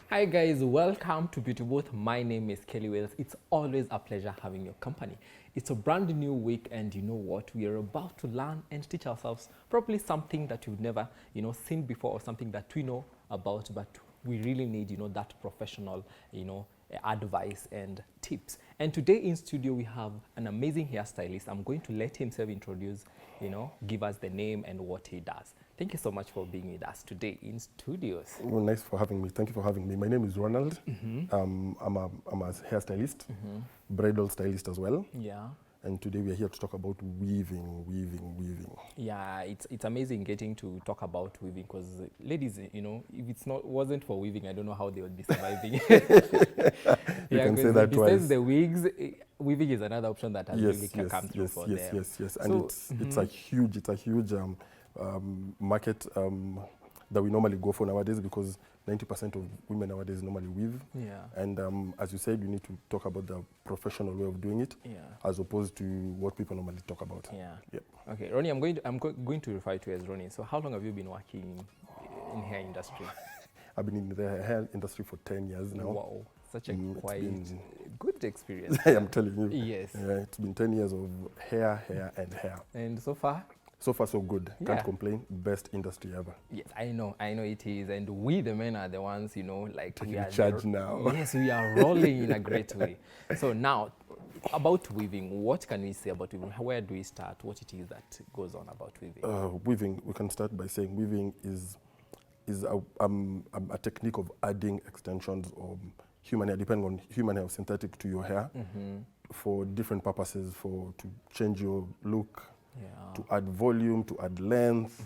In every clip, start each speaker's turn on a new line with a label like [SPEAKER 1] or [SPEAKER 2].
[SPEAKER 1] Hi guys, welcome to Beauty Booth. My name is Kelly Weils. It's always a pleasure having your company. It's a brand new week, and you know what? We are about to learn and teach ourselves probably something that you've never, seen before, or something that we know about, but we really need, that professional, advice and tips. And today in studio we have an amazing hairstylist. I'm going to let himself introduce, give us the name and what he does. Thank you so much for being with us today in studios.
[SPEAKER 2] Well, nice for having me. Thank you for having me. My name is Ronald. I'm a hairstylist, bridal stylist as well.
[SPEAKER 1] Yeah.
[SPEAKER 2] And today we are here to talk about weaving.
[SPEAKER 1] Yeah, it's amazing getting to talk about weaving, because ladies, if it's wasn't for weaving, I don't know how they would be surviving.
[SPEAKER 2] You can say that twice.
[SPEAKER 1] Besides the wigs, weaving is another option that has really come through for them.
[SPEAKER 2] Yes. And so, it's a huge market that we normally go for nowadays, because 90% of women nowadays normally weave.
[SPEAKER 1] Yeah.
[SPEAKER 2] And as you said, you need to talk about the professional way of doing it, as opposed to what people normally talk about.
[SPEAKER 1] Yeah.
[SPEAKER 2] Yep.
[SPEAKER 1] Okay, Ronny, I'm going to refer to you as Ronny. So how long have you been working in hair industry?
[SPEAKER 2] I've been in the hair industry for 10 years now.
[SPEAKER 1] Wow, such a quite good experience.
[SPEAKER 2] I am telling you.
[SPEAKER 1] Yes.
[SPEAKER 2] Yeah, it's been 10 years of hair.
[SPEAKER 1] And so far?
[SPEAKER 2] So far, so good. Can't complain. Best industry ever.
[SPEAKER 1] Yes, I know it is. And we, the men, are the ones, like
[SPEAKER 2] taking
[SPEAKER 1] we are
[SPEAKER 2] charge now.
[SPEAKER 1] Yes, we are rolling in a great way. So now, about weaving, what can we say about weaving? Where do we start? What it is that goes on about weaving?
[SPEAKER 2] Weaving, we can start by saying weaving is a technique of adding extensions of human hair, depending on human hair, synthetic to your hair, for different purposes, to change your look.
[SPEAKER 1] Yeah.
[SPEAKER 2] To add volume, to add length,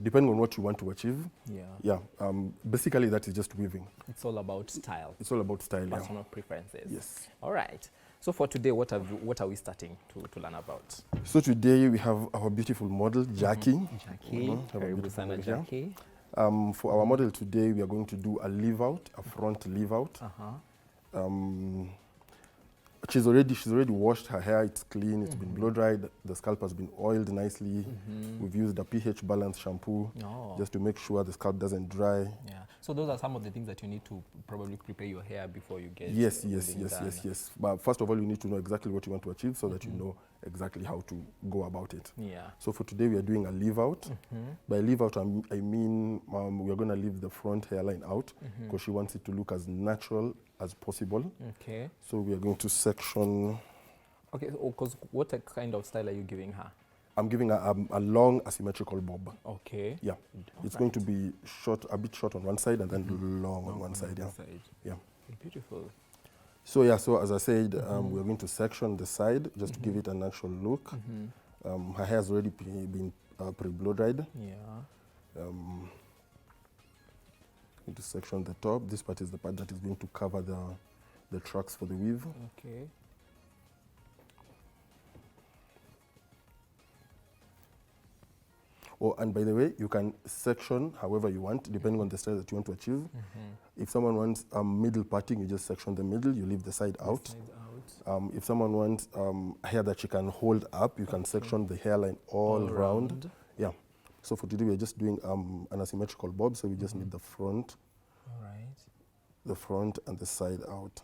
[SPEAKER 2] depending on what you want to achieve.
[SPEAKER 1] Yeah.
[SPEAKER 2] Basically, that is just weaving.
[SPEAKER 1] It's all about style.
[SPEAKER 2] It's all about style.
[SPEAKER 1] Personal preferences.
[SPEAKER 2] Yes.
[SPEAKER 1] All right. So for today, what are we starting to learn about?
[SPEAKER 2] So today we have our beautiful model, Jackie.
[SPEAKER 1] Jackie.
[SPEAKER 2] For our model today, we are going to do a leave out, a front leave out. She's already washed her hair. It's clean. It's been blow dried. The scalp has been oiled nicely. We've used a pH balanced shampoo just to make sure the scalp doesn't dry.
[SPEAKER 1] Yeah. So those are some of the things that you need to probably prepare your hair before you get.
[SPEAKER 2] Yes. But first of all, you need to know exactly what you want to achieve, so that you know exactly how to go about it.
[SPEAKER 1] Yeah.
[SPEAKER 2] So for today, we are doing a leave out. By leave out, I mean we are going to leave the front hairline out, because she wants it to look as natural as possible.
[SPEAKER 1] Okay.
[SPEAKER 2] So we are going to section.
[SPEAKER 1] Okay, because what kind of style are you giving her?
[SPEAKER 2] I'm giving her a long asymmetrical bob.
[SPEAKER 1] Okay.
[SPEAKER 2] Yeah. It's going to be short, a bit short on one side, and then long on one side. Yeah.
[SPEAKER 1] Beautiful.
[SPEAKER 2] So as I said, we're going to section the side just to give it a natural look. Her hair has already been pre-blow dried.
[SPEAKER 1] Yeah.
[SPEAKER 2] Going to section the top. This part is the part that is going to cover the tracks for the weave.
[SPEAKER 1] Okay.
[SPEAKER 2] Oh, and by the way, you can section however you want, depending on the style that you want to achieve. If someone wants middle parting, you just section the middle, you leave the side out. If someone wants hair that you can hold up, you can section the hairline all around. Yeah. So for today, we're just doing an asymmetrical bob, so we just need the front.
[SPEAKER 1] All right.
[SPEAKER 2] The front and the side out.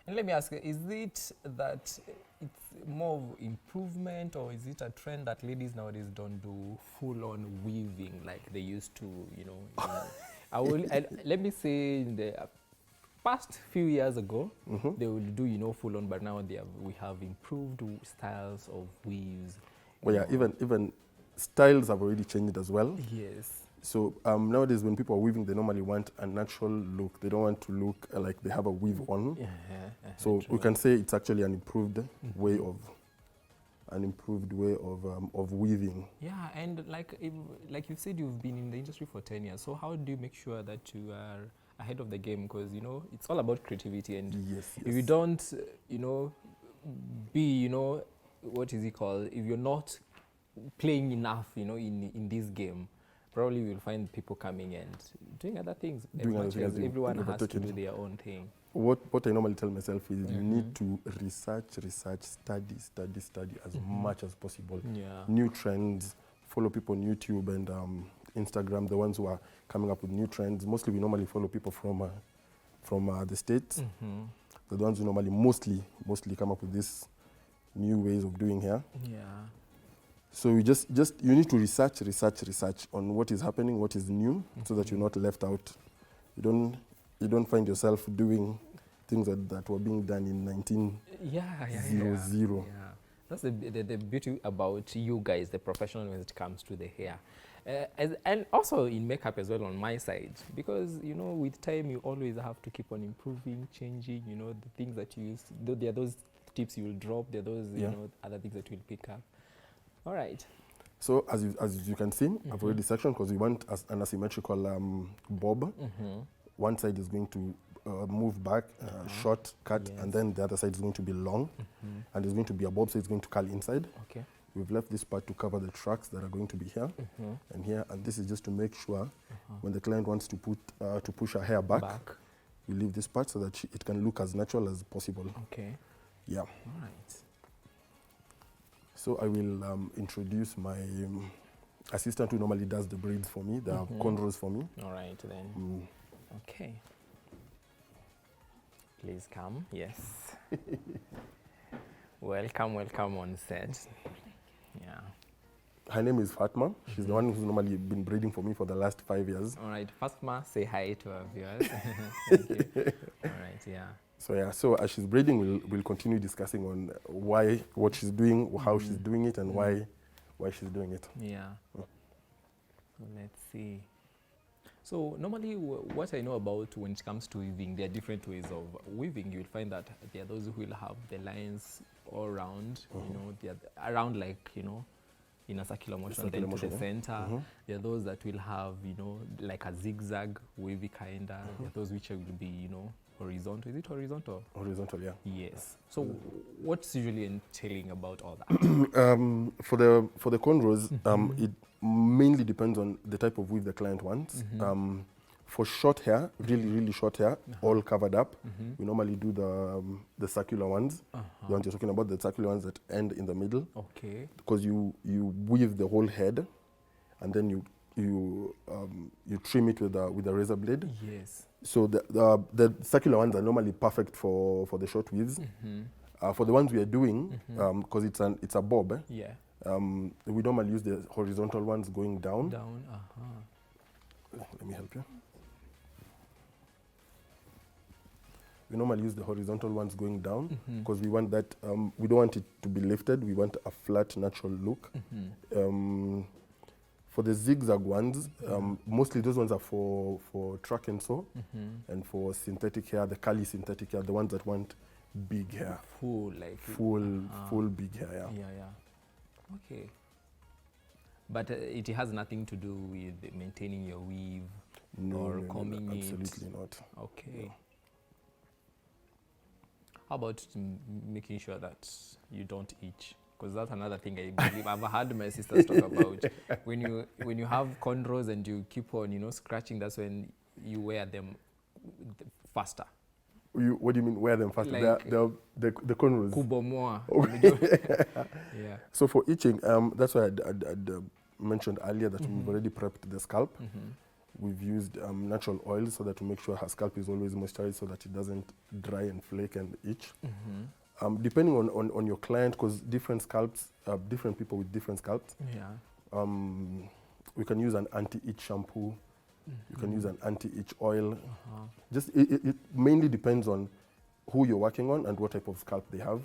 [SPEAKER 1] And let me ask you, is it that it's more of improvement, or is it a trend that ladies nowadays don't do full-on weaving like they used to, let me say in the past few years ago, they would do, full-on, but now we have improved styles of weaves.
[SPEAKER 2] Well, yeah, even styles have already changed as well.
[SPEAKER 1] Yes.
[SPEAKER 2] So nowadays, when people are weaving, they normally want a natural look. They don't want to look like they have a weave on. So we can say it's actually an improved way of weaving.
[SPEAKER 1] Yeah, and like you said, you've been in the industry for 10 years. So how do you make sure that you are ahead of the game? Because it's all about creativity, and if you don't, be, what is it called? If you're not playing enough, in this game, probably you'll find people coming and doing other things. Everyone has to do their own thing.
[SPEAKER 2] what I normally tell myself is you need to research, study as much as possible.
[SPEAKER 1] Yeah.
[SPEAKER 2] New trends, follow people on YouTube and Instagram, the ones who are coming up with new trends. Mostly we normally follow people from the States. The ones who normally mostly come up with these new ways of doing hair.
[SPEAKER 1] Yeah.
[SPEAKER 2] So you just you need to research on what is happening, what is new, so that you're not left out. You don't find yourself doing things that were being done in 1900.
[SPEAKER 1] Yeah. That's the beauty about you guys, the professional, when it comes to the hair. And also in makeup as well on my side, because with time you always have to keep on improving, changing, the things that you use. There are those tips you will drop, there are those other things that you will pick up. All right.
[SPEAKER 2] So as you can see, I've already sectioned because we want an asymmetrical bob. One side is going to move back, short, cut, and then the other side is going to be long, and it's going to be a bob, so it's going to curl inside.
[SPEAKER 1] Okay.
[SPEAKER 2] We've left this part to cover the tracks that are going to be here and here, and this is just to make sure when the client wants to push her hair back, we leave this part so that it can look as natural as possible.
[SPEAKER 1] Okay.
[SPEAKER 2] Yeah.
[SPEAKER 1] All right.
[SPEAKER 2] So I will introduce my assistant who normally does the braids for me, the cornrows for me.
[SPEAKER 1] All right then. Okay. Please come. Yes. Welcome on set. Yeah.
[SPEAKER 2] Her name is Fatma. She's the one who's normally been braiding for me for the last 5 years.
[SPEAKER 1] All right, Fatma, say hi to our viewers. Thank you. All right, yeah.
[SPEAKER 2] So as she's braiding, we'll continue discussing on what she's doing, how she's doing it, and why she's doing it.
[SPEAKER 1] Yeah. So let's see. So normally what I know about when it comes to weaving, there are different ways of weaving. You'll find that there are those who will have the lines all around, they are around like, in a circular motion, then to the center. There are those that will have, like a zigzag wavy kinda. There are those which will be, horizontal. Is it horizontal?
[SPEAKER 2] Horizontal, yeah.
[SPEAKER 1] Yes. So what's usually entailing about all that?
[SPEAKER 2] For the cornrows, it mainly depends on the type of weave the client wants. For short hair, really short hair, all covered up, we normally do the circular ones. The ones you're talking about, the circular ones that end in the middle.
[SPEAKER 1] Okay.
[SPEAKER 2] Because you weave the whole head, and then you trim it with a razor blade.
[SPEAKER 1] Yes.
[SPEAKER 2] So the circular ones are normally perfect for the short weaves. For the ones we are doing, because it's a bob.
[SPEAKER 1] Yeah.
[SPEAKER 2] We normally use the horizontal ones going down.
[SPEAKER 1] Down.
[SPEAKER 2] Let me help you. We normally use the horizontal ones going down because we want that. We don't want it to be lifted. We want a flat, natural look. For the zigzag ones, mostly those ones are for track and sew, and for synthetic hair, the curly synthetic hair, the ones that want big hair.
[SPEAKER 1] Full
[SPEAKER 2] Big hair, yeah.
[SPEAKER 1] Yeah. Okay. But it has nothing to do with maintaining your weave or combing it?
[SPEAKER 2] Absolutely not.
[SPEAKER 1] Okay. No. How about making sure that you don't itch? Because that's another thing I believe I've heard my sisters talk about. When you have cornrows and you keep on, scratching, that's when you wear them faster.
[SPEAKER 2] What do you mean wear them faster?
[SPEAKER 1] Like
[SPEAKER 2] the cornrows.
[SPEAKER 1] Kubomoa. Yeah.
[SPEAKER 2] So for itching, that's why I'd mentioned earlier that we've already prepped the scalp. We've used natural oil so that to make sure her scalp is always moisturized so that it doesn't dry and flake and itch. Depending on your client, because different scalps, different people with different scalps.
[SPEAKER 1] Yeah.
[SPEAKER 2] We can use an anti-itch shampoo. You can use an anti-itch oil. Just it mainly depends on who you're working on and what type of scalp they have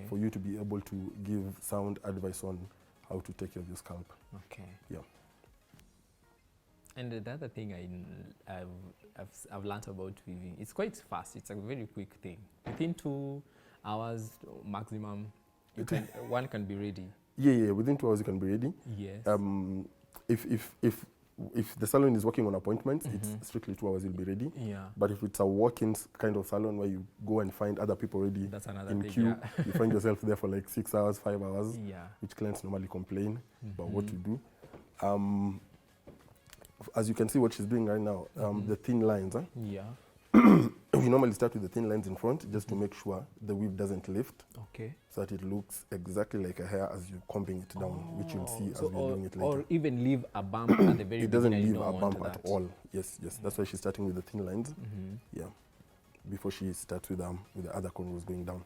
[SPEAKER 2] for you to be able to give sound advice on how to take care of your scalp.
[SPEAKER 1] Okay.
[SPEAKER 2] Yeah.
[SPEAKER 1] And the other thing I've learned about weaving, it's quite fast. It's a very quick thing. Within 2 hours maximum, one can be ready.
[SPEAKER 2] Yeah. Within 2 hours you can be ready.
[SPEAKER 1] Yes.
[SPEAKER 2] If the salon is working on appointments, it's strictly 2 hours you'll be ready.
[SPEAKER 1] Yeah.
[SPEAKER 2] But if it's a walk-in kind of salon where you go and find other people ready in queue, you find yourself there for like 6 hours, 5 hours, which clients normally complain about what you do. As you can see what she's doing right now, the thin lines.
[SPEAKER 1] Yeah.
[SPEAKER 2] We you normally start with the thin lines in front just to make sure the weave doesn't lift.
[SPEAKER 1] Okay.
[SPEAKER 2] So that it looks exactly like a hair as you're combing it down, which you'll see as we're doing it later.
[SPEAKER 1] Or even leave a bump at the very
[SPEAKER 2] it doesn't
[SPEAKER 1] beginning.
[SPEAKER 2] leave a bump at all. Yes, yes. That's why she's starting with the thin lines. Yeah. Before she starts with the other cornrows going down.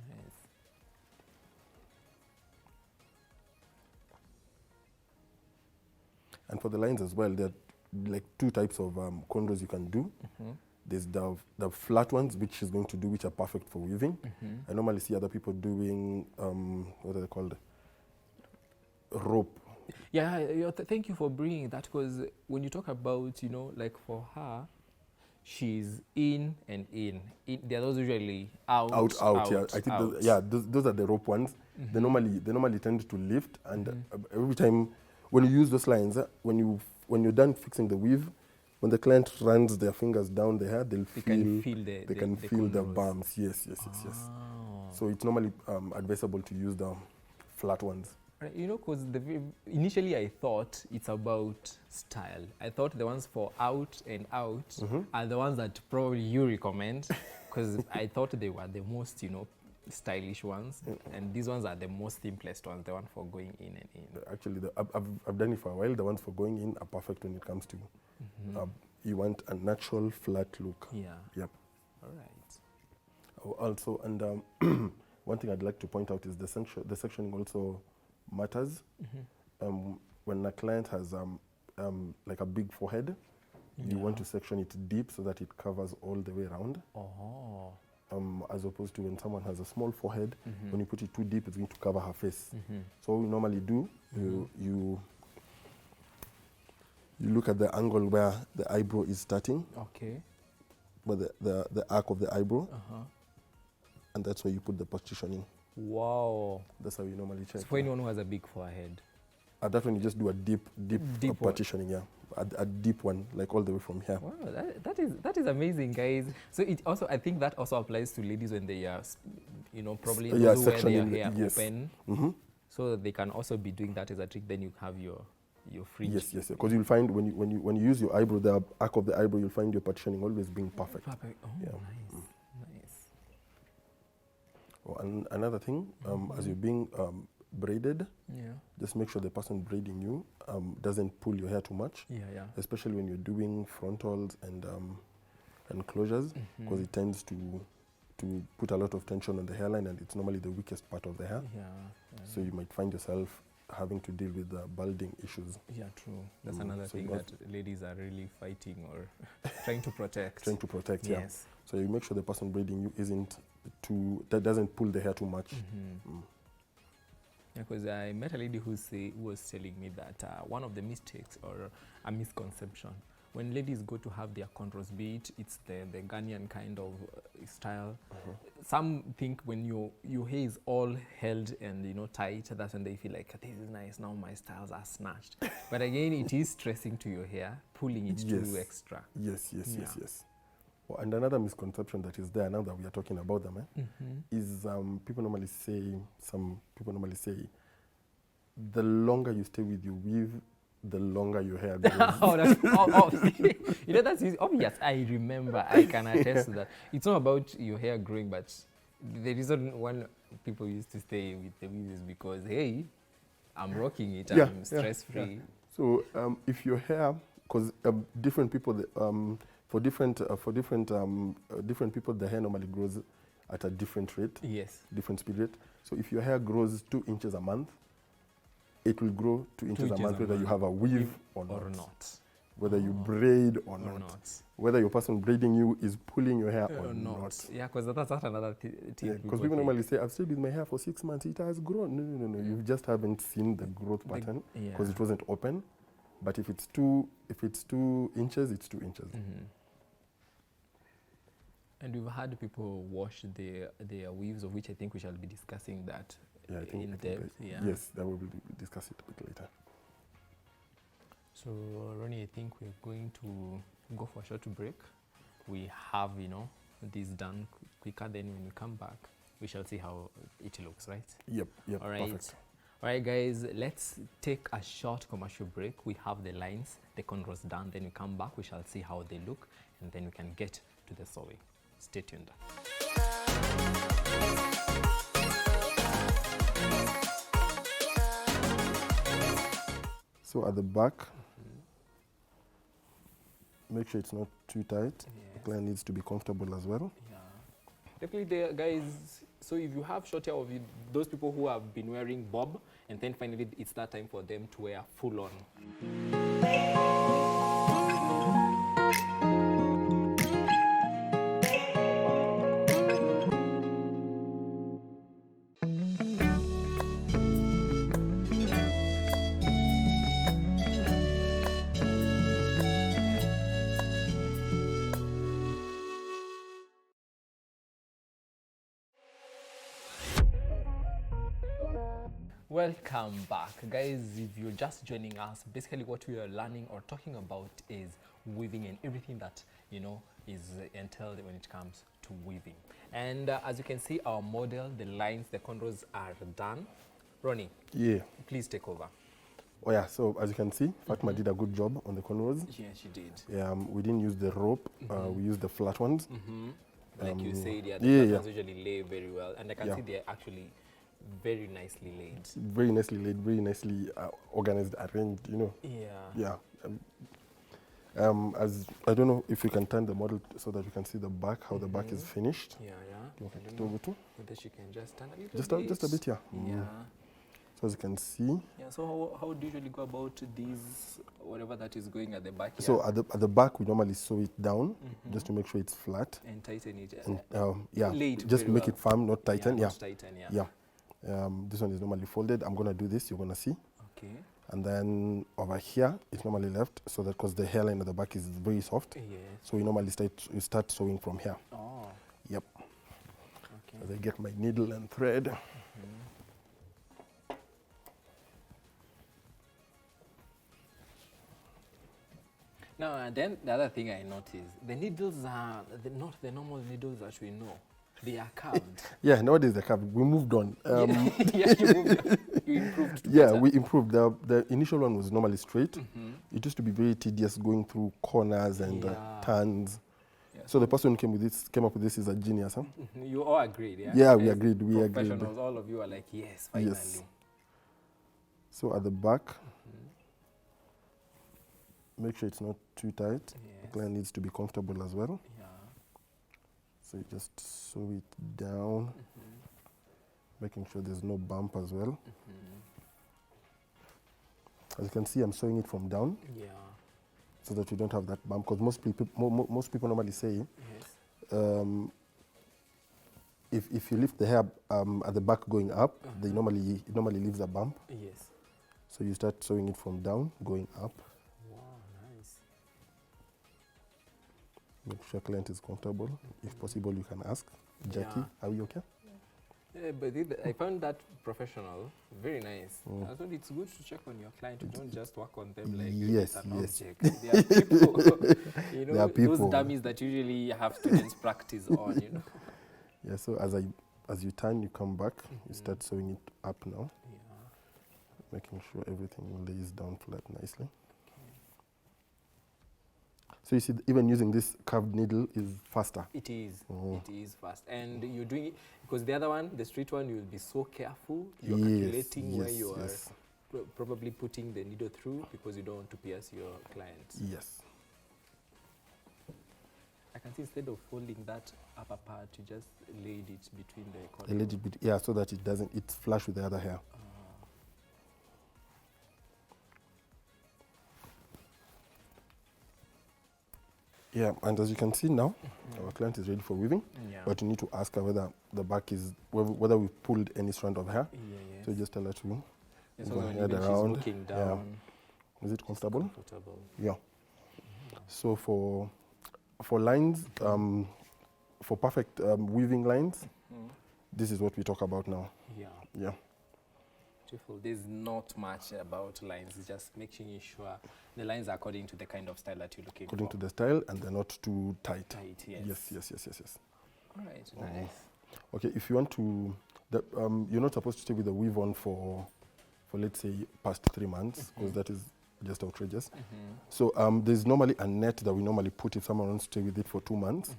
[SPEAKER 1] Nice.
[SPEAKER 2] And for the lines as well, there are like 2 types of cornrows you can do. There's the flat ones, which she's going to do, which are perfect for weaving. I normally see other people doing, what are they called? Rope.
[SPEAKER 1] Yeah, thank you for bringing that, because when you talk about, you know, like for her, she's in and in. They're those usually out.
[SPEAKER 2] Yeah, I think those are the rope ones. They normally tend to lift, and every time when you use those lines, when you're done fixing the weave, when the client runs their fingers down the hair, they can feel the bumps. Yes. So it's normally advisable to use the flat ones.
[SPEAKER 1] You know, because initially I thought it's about style. I thought the ones for out and out are the ones that probably you recommend, because I thought they were the most, you know, stylish ones, and these ones are the most simplest ones, the one for going in and in.
[SPEAKER 2] Actually, I've done it for a while. The ones for going in are perfect when it comes to you want a natural flat look.
[SPEAKER 1] Yeah.
[SPEAKER 2] Yep.
[SPEAKER 1] All right.
[SPEAKER 2] Also, and one thing I'd like to point out is the sectioning also matters. When a client has like a big forehead, you want to section it deep so that it covers all the way around. As opposed to when someone has a small forehead, when you put it too deep, it's going to cover her face. So what we normally do, you look at the angle where the eyebrow is starting.
[SPEAKER 1] Okay.
[SPEAKER 2] Where the arc of the eyebrow. And that's where you put the partitioning.
[SPEAKER 1] Wow.
[SPEAKER 2] That's how you normally check.
[SPEAKER 1] So for anyone who has a big forehead?
[SPEAKER 2] That one you just do a deep partitioning, yeah. A deep one, like all the way from here.
[SPEAKER 1] Wow, that is amazing, guys. So it also, I think that also applies to ladies when they are, you know, probably those who wear their hair open. So that they can also be doing that as a trick. Then you have your fringe.
[SPEAKER 2] Yes. Because you'll find when you use your eyebrow, the arc of the eyebrow, you'll find your partitioning always being perfect.
[SPEAKER 1] Perfect. Oh,
[SPEAKER 2] yeah.
[SPEAKER 1] Nice.
[SPEAKER 2] Oh, and another thing, as you're being braided, just make sure the person braiding you doesn't pull your hair too much. Especially when you're doing frontals and closures, because it tends to put a lot of tension on the hairline, and it's normally the weakest part of the hair. So you might find yourself having to deal with balding issues. Yeah,
[SPEAKER 1] true. That's another thing that ladies are really fighting or trying to protect.
[SPEAKER 2] Yes. So you make sure the person braiding you that doesn't pull the hair too much.
[SPEAKER 1] Yeah, because I met a lady who was telling me that one of the mistakes or a misconception, when ladies go to have their cornrows, be it's the Ghanaian kind of style, some think when your hair is all held and, you know, tight, that's when they feel like, this is nice, now my styles are snatched. But again, it is stressing to your hair, pulling it too extra.
[SPEAKER 2] Yes. Well, and another misconception that is there now that we are talking about them is people normally say the longer you stay with your weave, the longer your hair grows.
[SPEAKER 1] You know, that's obvious. I remember. I can attest to that. It's not about your hair growing, but the reason when people used to stay with the weave is because, hey, I'm rocking it. I'm stress-free.
[SPEAKER 2] So if your hair, because different people, for different people, the hair normally grows at a different rate. Different speed rate. So if your hair grows 2 inches a month, it will grow 2 inches a month, whether you have a weave or not. Whether you braid or not. Whether your person braiding you is pulling your hair or not.
[SPEAKER 1] Yeah, because that's another thing.
[SPEAKER 2] Because people normally say, I've stayed with my hair for 6 months, it has grown. No. You just haven't seen the growth pattern because it wasn't open. But if it's 2 inches, it's 2 inches.
[SPEAKER 1] And we've had people wash their weaves, of which I think we shall be discussing that in depth.
[SPEAKER 2] Yes, that will be discuss it a bit later.
[SPEAKER 1] So, Ronny, I think we're going to go for a short break. We have, you know, this done quicker. Then when we come back, we shall see how it looks, right?
[SPEAKER 2] Yep.
[SPEAKER 1] All right. Perfect. All right, guys, let's take a short commercial break. We have the lines, the cornrows done. Then we come back, we shall see how they look, and then we can get to the sewing. Stay tuned.
[SPEAKER 2] So at the back, make sure it's not too tight.
[SPEAKER 1] Yes.
[SPEAKER 2] The client needs to be comfortable as well.
[SPEAKER 1] Yeah. Definitely there, guys. So if you have short hair, of those people who have been wearing bob, and then finally it's that time for them to wear full on. Welcome back, guys. If you're just joining us, basically what we are learning or talking about is weaving and everything that is entailed when it comes to weaving. And as you can see, our model, the lines, the cornrows are done. Ronnie,
[SPEAKER 2] Yeah.
[SPEAKER 1] please take over.
[SPEAKER 2] Oh yeah, so as you can see, Fatma did a good job on the cornrows.
[SPEAKER 1] Yeah, she did.
[SPEAKER 2] We didn't use the rope, we used the flat ones.
[SPEAKER 1] Like you said, yeah,
[SPEAKER 2] yeah,
[SPEAKER 1] the
[SPEAKER 2] yeah.
[SPEAKER 1] ones usually lay very well, and I can see they're actually very nicely laid.
[SPEAKER 2] Very nicely laid, very nicely organized, arranged,
[SPEAKER 1] Yeah.
[SPEAKER 2] Yeah. As I don't know if you can turn the model so that you can see the back, how the back is finished.
[SPEAKER 1] Yeah, yeah.
[SPEAKER 2] You want it over to?
[SPEAKER 1] Whether she can just turn a little
[SPEAKER 2] Just
[SPEAKER 1] bit.
[SPEAKER 2] just a bit, yeah.
[SPEAKER 1] Yeah.
[SPEAKER 2] So as you can see.
[SPEAKER 1] Yeah, so how do you usually go about these, whatever that is going at the back here?
[SPEAKER 2] So at the back, we normally sew it down just to make sure it's flat.
[SPEAKER 1] And tighten it.
[SPEAKER 2] And, yeah,
[SPEAKER 1] lay it
[SPEAKER 2] just
[SPEAKER 1] very
[SPEAKER 2] make
[SPEAKER 1] well.
[SPEAKER 2] it firm, not tighten.
[SPEAKER 1] Not tighten,
[SPEAKER 2] Yeah. This one is normally folded. I'm gonna do this. You're gonna see.
[SPEAKER 1] Okay.
[SPEAKER 2] And then over here, it's normally left, so that because the hairline at the back is very soft.
[SPEAKER 1] Yes.
[SPEAKER 2] So we normally start sewing from here.
[SPEAKER 1] Oh.
[SPEAKER 2] Yep.
[SPEAKER 1] Okay.
[SPEAKER 2] As I get my needle and thread.
[SPEAKER 1] Now, and then the other thing I noticed, the needles are not the normal needles that we know. They are carved.
[SPEAKER 2] Yeah, nowadays they're carved. We moved on.
[SPEAKER 1] Yeah, you improved.
[SPEAKER 2] Yeah,
[SPEAKER 1] better.
[SPEAKER 2] we improved. The initial one was normally straight. It used to be very tedious going through corners and turns.
[SPEAKER 1] Yeah,
[SPEAKER 2] So the person who came up with this is a genius, huh?
[SPEAKER 1] You all agreed, yeah?
[SPEAKER 2] Yeah, we
[SPEAKER 1] As
[SPEAKER 2] agreed. We agreed.
[SPEAKER 1] professionals, all of you are like, yes, finally.
[SPEAKER 2] Yes. So at the back, make sure it's not too tight. The client needs to be comfortable as well.
[SPEAKER 1] Yeah.
[SPEAKER 2] So you just sew it down, making sure there's no bump as well. As you can see, I'm sewing it from down.
[SPEAKER 1] Yeah.
[SPEAKER 2] So that you don't have that bump, because most people normally say, if you lift the hair at the back going up, it normally leaves a bump.
[SPEAKER 1] Yes.
[SPEAKER 2] So you start sewing it from down, going up.
[SPEAKER 1] Wow, nice.
[SPEAKER 2] Make sure client is comfortable. If possible, you can ask, Jackie, are we okay?
[SPEAKER 1] Yeah, but I found that professional, very nice. I thought it's good to check on your client. You don't just work on them like
[SPEAKER 2] Yes,
[SPEAKER 1] it's an
[SPEAKER 2] yes.
[SPEAKER 1] object. They are people.
[SPEAKER 2] They are people.
[SPEAKER 1] Those dummies that usually have students practice on,
[SPEAKER 2] Yeah, so as you turn, you come back, you start sewing it up now, making sure everything lays down flat nicely. So you see, even using this curved needle is faster.
[SPEAKER 1] It is. It is fast. And you're doing it, because the other one, the street one, you'll be so careful. You're calculating where you are probably putting the needle through, because you don't want to pierce your clients.
[SPEAKER 2] Yes.
[SPEAKER 1] I can see instead of folding that upper part, you just laid it between the corners.
[SPEAKER 2] A little bit, yeah, so that it's flush with the other hair. Yeah, and as you can see now, our client is ready for weaving, but you need to ask her whether the back is, whether we pulled any strand of hair.
[SPEAKER 1] Yes.
[SPEAKER 2] So you just tell her to
[SPEAKER 1] So
[SPEAKER 2] go
[SPEAKER 1] when
[SPEAKER 2] head
[SPEAKER 1] she's
[SPEAKER 2] around.
[SPEAKER 1] looking down,
[SPEAKER 2] Is it comfortable?
[SPEAKER 1] comfortable.
[SPEAKER 2] Yeah. So for lines, for perfect weaving lines, this is what we talk about now.
[SPEAKER 1] Yeah.
[SPEAKER 2] Yeah.
[SPEAKER 1] Beautiful. There's not much about lines. It's just making sure the lines are according to the kind of style that you're looking
[SPEAKER 2] According
[SPEAKER 1] for.
[SPEAKER 2] to the style, and they're not too tight.
[SPEAKER 1] Tight, yes.
[SPEAKER 2] Yes.
[SPEAKER 1] All right, nice.
[SPEAKER 2] Okay, if you want to, you're not supposed to stay with the weave on for let's say past 3 months, because that is just outrageous. So there's normally a net that we normally put if someone wants to stay with it for 2 months.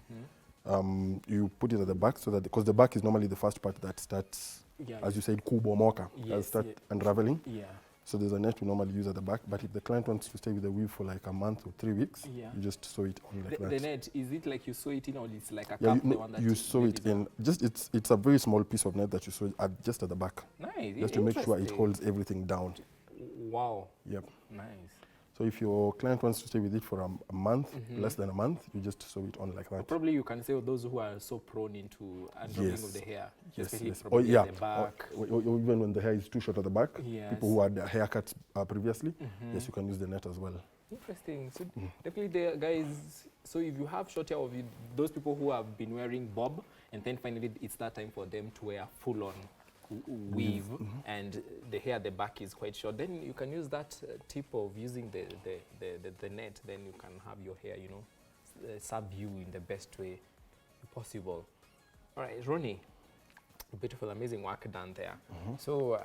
[SPEAKER 2] You put it at the back so that, because the back is normally the first part that starts, as you said, kubomoka, start unraveling.
[SPEAKER 1] Yeah.
[SPEAKER 2] So there's a net we normally use at the back, but if the client wants to stay with the weave for like a month or 3 weeks, you just sew it on like that.
[SPEAKER 1] The net, is it like you sew it in, or it's like a
[SPEAKER 2] yeah,
[SPEAKER 1] cup? The one that
[SPEAKER 2] you sew it in. Just it's a very small piece of net that you sew just at the back.
[SPEAKER 1] Nice.
[SPEAKER 2] Just to make sure it holds everything down.
[SPEAKER 1] Wow.
[SPEAKER 2] Yep.
[SPEAKER 1] Nice.
[SPEAKER 2] So if your client wants to stay with it for a month, less than a month, you just sew it on like that.
[SPEAKER 1] Probably you can say those who are so prone into unraveling of the hair.
[SPEAKER 2] Yes.
[SPEAKER 1] Or the back.
[SPEAKER 2] Or even when the hair is too short at the back. People who had haircuts previously, yes, you can use the net as well.
[SPEAKER 1] Interesting. So definitely the guys, so if you have short hair, of those people who have been wearing bob, and then finally it's that time for them to wear full-on weave, and the hair at the back is quite short, then you can use that tip of using the net. Then you can have your hair, you know, serve you in the best way possible. All right, Ronny, beautiful, amazing work done there. So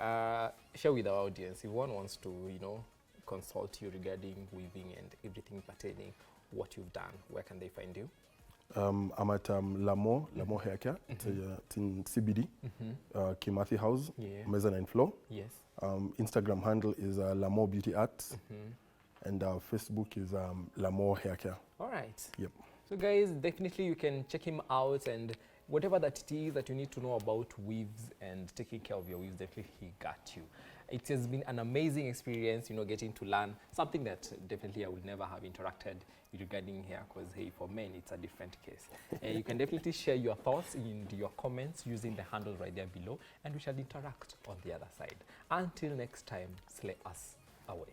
[SPEAKER 1] share with our audience, if one wants to, you know, consult you regarding weaving and everything pertaining what you've done, where can they find you? I'm at Lamore Hair Care. It's in CBD, Kimathi House, mezzanine floor. Yes.
[SPEAKER 2] Instagram handle is Lamore Beauty Arts, and our Facebook is Lamore Hair Care. All right. Yep.
[SPEAKER 1] So guys, definitely you can check him out, and whatever that it is that you need to know about weaves and taking care of your weaves, definitely he got you. It has been an amazing experience, you know, getting to learn something that definitely I would never have interacted regarding hair, because hey, for men it's a different case. You can definitely share your thoughts in your comments using the handle right there below, and we shall interact on the other side. Until next time, slay us away.